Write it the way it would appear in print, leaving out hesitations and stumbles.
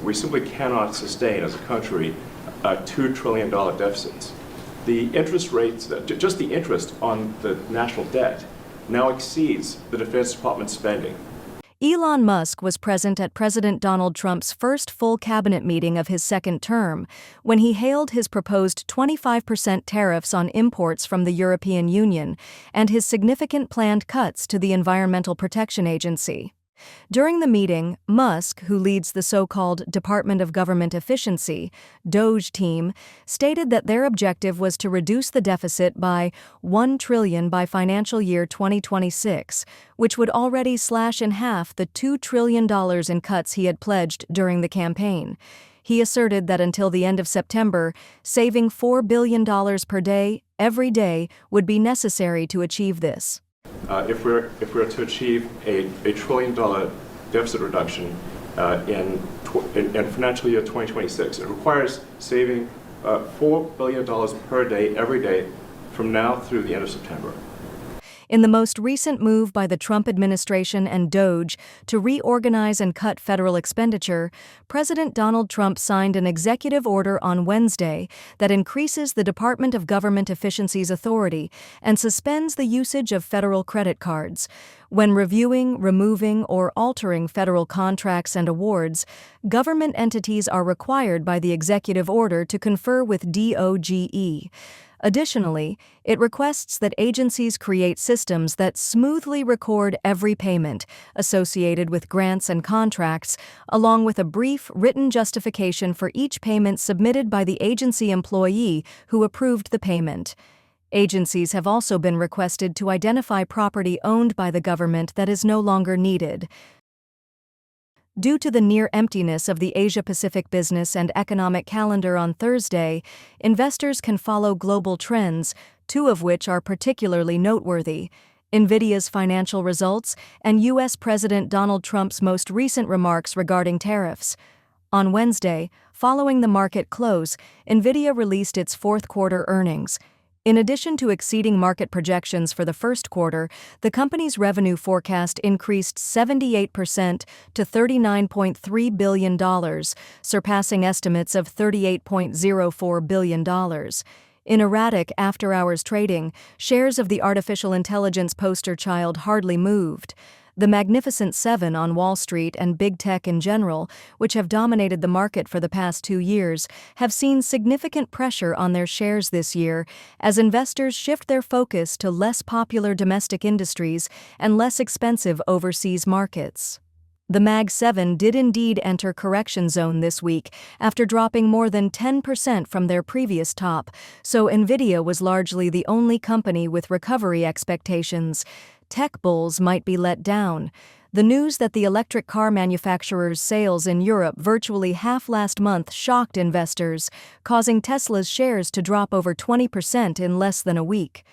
We simply cannot sustain as a country $2 trillion deficits. The interest rates, just the interest on the national debt, now exceeds the Defense Department spending. Elon Musk was present at President Donald Trump's first full cabinet meeting of his second term, when he hailed his proposed 25% tariffs on imports from the European Union and his significant planned cuts to the Environmental Protection Agency. During the meeting, Musk, who leads the so-called Department of Government Efficiency, Doge team, stated that their objective was to reduce the deficit by $1 trillion by financial year 2026, which would already slash in half the $2 trillion in cuts he had pledged during the campaign. He asserted that until the end of September, saving $4 billion per day, every day, would be necessary to achieve this. If we're to achieve a $1 trillion deficit reduction in financial year 2026, it requires saving $4 billion per day, every day, from now through the end of September. In the most recent move by the Trump administration and Doge to reorganize and cut federal expenditure, President Donald Trump signed an executive order on Wednesday that increases the Department of Government Efficiency's authority and suspends the usage of federal credit cards. When reviewing, removing, or altering federal contracts and awards, government entities are required by the executive order to confer with DOGE. Additionally, it requests that agencies create systems that smoothly record every payment associated with grants and contracts, along with a brief written justification for each payment submitted by the agency employee who approved the payment. Agencies have also been requested to identify property owned by the government that is no longer needed. Due to the near emptiness of the Asia-Pacific business and economic calendar on Thursday, investors can follow global trends, two of which are particularly noteworthy: Nvidia's financial results and U.S. President Donald Trump's most recent remarks regarding tariffs. On Wednesday, following the market close, Nvidia released its fourth-quarter earnings. In addition to exceeding market projections for the first quarter, the company's revenue forecast increased 78% to $39.3 billion, surpassing estimates of $38.04 billion. In erratic after-hours trading, shares of the artificial intelligence poster child hardly moved. The Magnificent Seven on Wall Street and big tech in general, which have dominated the market for the past 2 years, have seen significant pressure on their shares this year as investors shift their focus to less popular domestic industries and less expensive overseas markets. The Mag 7 did indeed enter correction zone this week after dropping more than 10% from their previous top, so Nvidia was largely the only company with recovery expectations. Tech bulls might be let down. The news that the electric car manufacturer's sales in Europe virtually halved last month shocked investors, causing Tesla's shares to drop over 20% in less than a week.